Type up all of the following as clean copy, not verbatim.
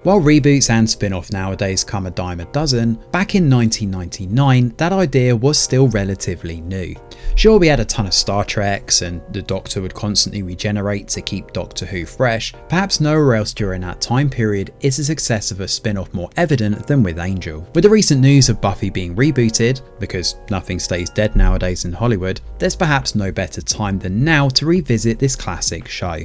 While reboots and spin-off nowadays come a dime a dozen, back in 1999 that idea was still relatively new. Sure, we had a ton of Star Treks and the Doctor would constantly regenerate to keep Doctor Who fresh. Perhaps nowhere else during that time period is the success of a spin-off more evident than with Angel. With the recent news of Buffy being rebooted, because nothing stays dead nowadays in Hollywood, there's perhaps no better time than now to revisit this classic show.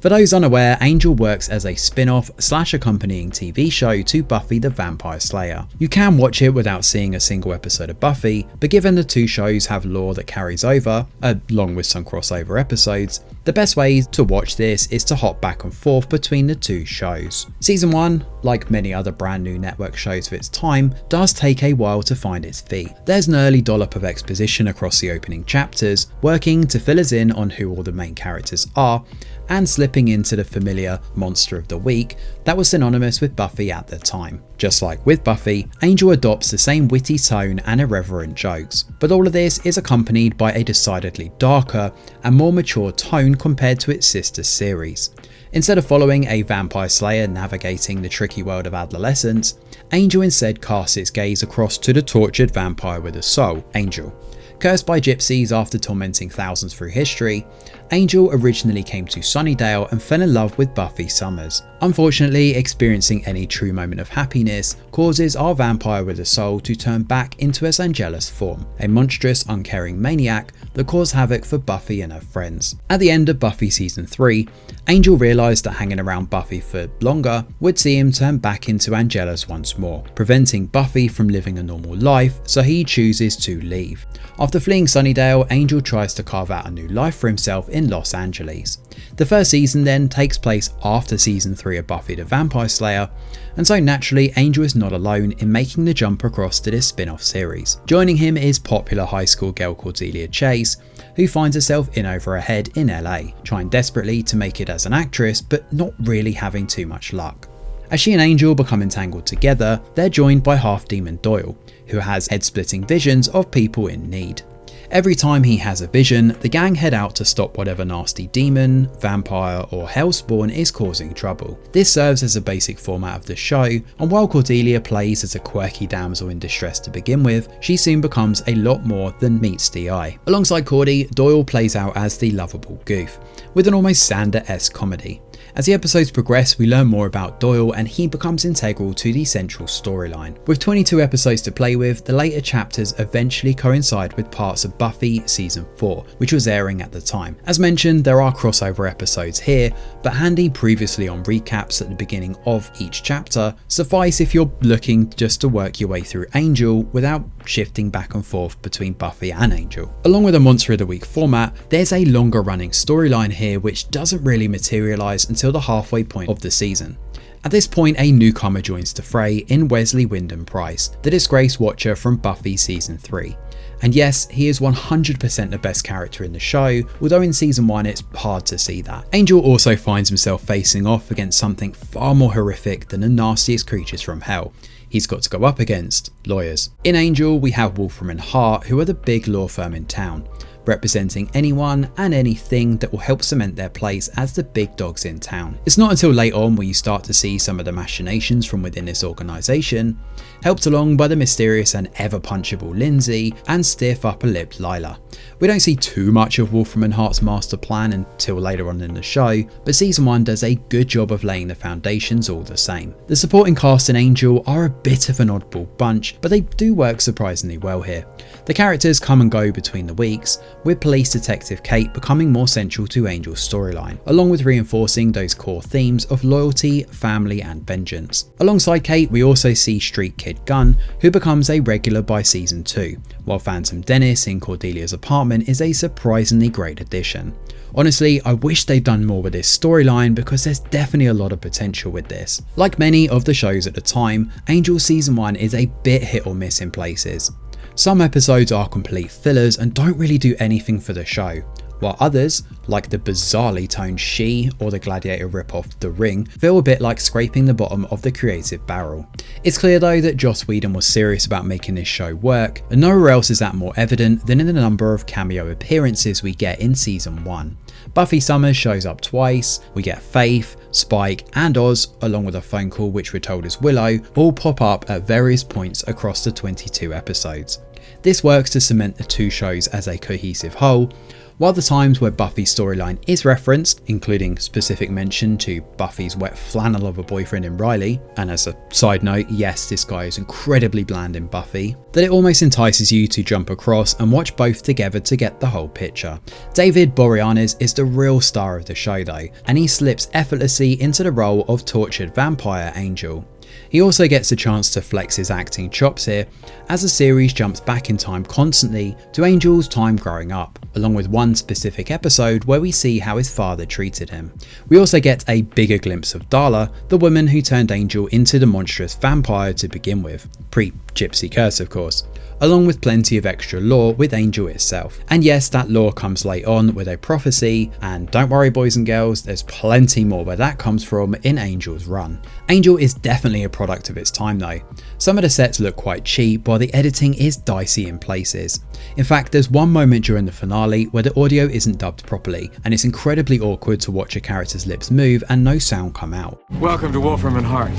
For those unaware, Angel works as a spin-off / accompanying TV show to Buffy the Vampire Slayer. You can watch it without seeing a single episode of Buffy, but given the two shows have lore that carries over, along with some crossover episodes, the best way to watch this is to hop back and forth between the two shows. Season 1, like many other brand new network shows of its time, does take a while to find its feet. There's an early dollop of exposition across the opening chapters, working to fill us in on who all the main characters are, and slipping into the familiar monster of the week that was synonymous with Buffy at the time. Just like with Buffy, Angel adopts the same witty tone and irreverent jokes, but all of this is accompanied by a decidedly darker and more mature tone compared to its sister series. Instead of following a vampire slayer navigating the tricky world of adolescence, Angel instead casts its gaze across to the tortured vampire with a soul, Angel. Cursed by gypsies after tormenting thousands through history, Angel originally came to Sunnydale and fell in love with Buffy Summers. Unfortunately, experiencing any true moment of happiness causes our vampire with a soul to turn back into its Angelus form, a monstrous, uncaring maniac that caused havoc for Buffy and her friends. At the end of Buffy Season 3, Angel realised that hanging around Buffy for longer would see him turn back into Angelus once more, preventing Buffy from living a normal life, so he chooses to leave. After fleeing Sunnydale, Angel tries to carve out a new life for himself in Los Angeles. The first season then takes place after Season 3 of Buffy the Vampire Slayer, and so naturally Angel is not alone in making the jump across to this spin-off series. Joining him is popular high school girl Cordelia Chase, who finds herself in over her head in LA, trying desperately to make it as an actress but not really having too much luck. As she and Angel become entangled together, they're joined by half-demon Doyle, who has head-splitting visions of people in need. Every time he has a vision, the gang head out to stop whatever nasty demon, vampire or hellspawn is causing trouble. This serves as a basic format of the show, and while Cordelia plays as a quirky damsel in distress to begin with, she soon becomes a lot more than meets the eye. Alongside Cordy, Doyle plays out as the lovable goof, with an almost Xander-esque comedy. As the episodes progress, we learn more about Doyle and he becomes integral to the central storyline. With 22 episodes to play with, the later chapters eventually coincide with parts of Buffy Season 4, which was airing at the time. As mentioned, there are crossover episodes here, but handy previously on recaps at the beginning of each chapter suffice if you're looking just to work your way through Angel without shifting back and forth between Buffy and Angel. Along with a Monster of the Week format, there's a longer running storyline here which doesn't really materialise until the halfway point of the season. At this point, a newcomer joins the fray in Wesley Wyndham-Pryce, the disgraced Watcher from Buffy Season 3. And yes, he is 100% the best character in the show, although in Season 1 it's hard to see that. Angel also finds himself facing off against something far more horrific than the nastiest creatures from hell. He's got to go up against lawyers. In Angel, we have Wolfram and Hart, who are the big law firm in town, representing anyone and anything that will help cement their place as the big dogs in town. It's not until late on where you start to see some of the machinations from within this organisation, helped along by the mysterious and ever punchable Lindsay and stiff upper-lipped Lila. We don't see too much of Wolfram and Hart's master plan until later on in the show, but Season 1 does a good job of laying the foundations all the same. The supporting cast in Angel are a bit of an oddball bunch, but they do work surprisingly well here. The characters come and go between the weeks, with police detective Kate becoming more central to Angel's storyline, along with reinforcing those core themes of loyalty, family and vengeance. Alongside Kate, we also see street kid Gunn, who becomes a regular by Season 2, while Phantom Dennis in Cordelia's apartment is a surprisingly great addition. Honestly, I wish they'd done more with this storyline because there's definitely a lot of potential with this. Like many of the shows at the time, Angel Season 1 is a bit hit or miss in places. Some episodes are complete fillers and don't really do anything for the show. while others, like the bizarrely toned She or the Gladiator ripoff The Ring, feel a bit like scraping the bottom of the creative barrel. It's clear though that Joss Whedon was serious about making this show work, and nowhere else is that more evident than in the number of cameo appearances we get in season 1. Buffy Summers shows up twice, we get Faith, Spike and Oz, along with a phone call which we're told is Willow, all pop up at various points across the 22 episodes. This works to cement the two shows as a cohesive whole, while the times where Buffy's storyline is referenced, including specific mention to Buffy's wet flannel of a boyfriend in Riley, and as a side note, yes, this guy is incredibly bland in Buffy, that it almost entices you to jump across and watch both together to get the whole picture. David Boreanaz is the real star of the show though, and he slips effortlessly into the role of tortured vampire Angel. He also gets a chance to flex his acting chops here, as the series jumps back in time constantly to Angel's time growing up, along with one specific episode where we see how his father treated him. We also get a bigger glimpse of Darla, the woman who turned Angel into the monstrous vampire to begin with, pre-Gypsy Curse of course, along with plenty of extra lore with Angel itself. And yes, that lore comes late on with a prophecy, and don't worry boys and girls, there's plenty more where that comes from in Angel's run. Angel is definitely a product of its time though. Some of the sets look quite cheap while the editing is dicey in places. In fact, there's one moment during the finale where the audio isn't dubbed properly, and it's incredibly awkward to watch a character's lips move and no sound come out. Welcome to Wolfram and Hart.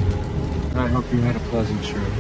I hope you had a pleasant trip.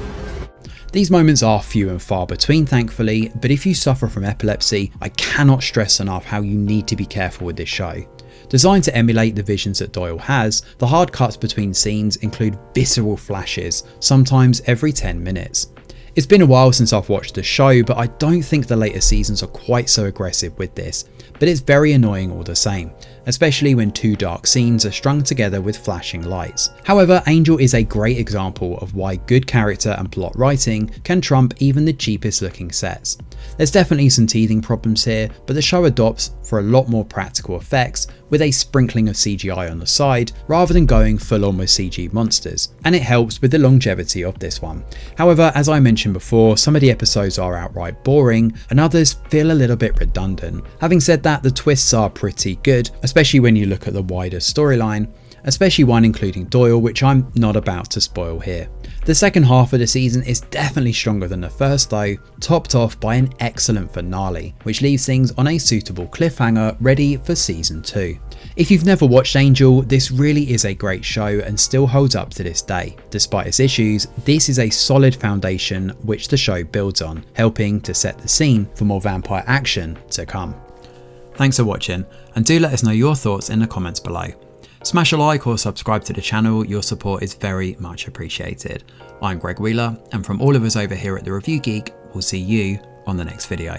These moments are few and far between thankfully, but if you suffer from epilepsy, I cannot stress enough how you need to be careful with this show. Designed to emulate the visions that Doyle has, the hard cuts between scenes include visceral flashes, sometimes every 10 minutes. It's been a while since I've watched the show, but I don't think the later seasons are quite so aggressive with this, but it's very annoying all the same, especially when two dark scenes are strung together with flashing lights. However, Angel is a great example of why good character and plot writing can trump even the cheapest looking sets. There's definitely some teething problems here, but the show adopts for a lot more practical effects with a sprinkling of CGI on the side rather than going full on with CG monsters, and it helps with the longevity of this one. However, as I mentioned before, some of the episodes are outright boring and others feel a little bit redundant. Having said that, the twists are pretty good, especially when you look at the wider storyline, especially one including Doyle, which I'm not about to spoil here. The second half of the season is definitely stronger than the first though, topped off by an excellent finale, which leaves things on a suitable cliffhanger ready for season 2. If you've never watched Angel, this really is a great show and still holds up to this day. Despite its issues, this is a solid foundation which the show builds on, helping to set the scene for more vampire action to come. Thanks for watching, and do let us know your thoughts in the comments below. Smash a like or subscribe to the channel, your support is very much appreciated. I'm Greg Wheeler, and from all of us over here at The Review Geek, we'll see you on the next video.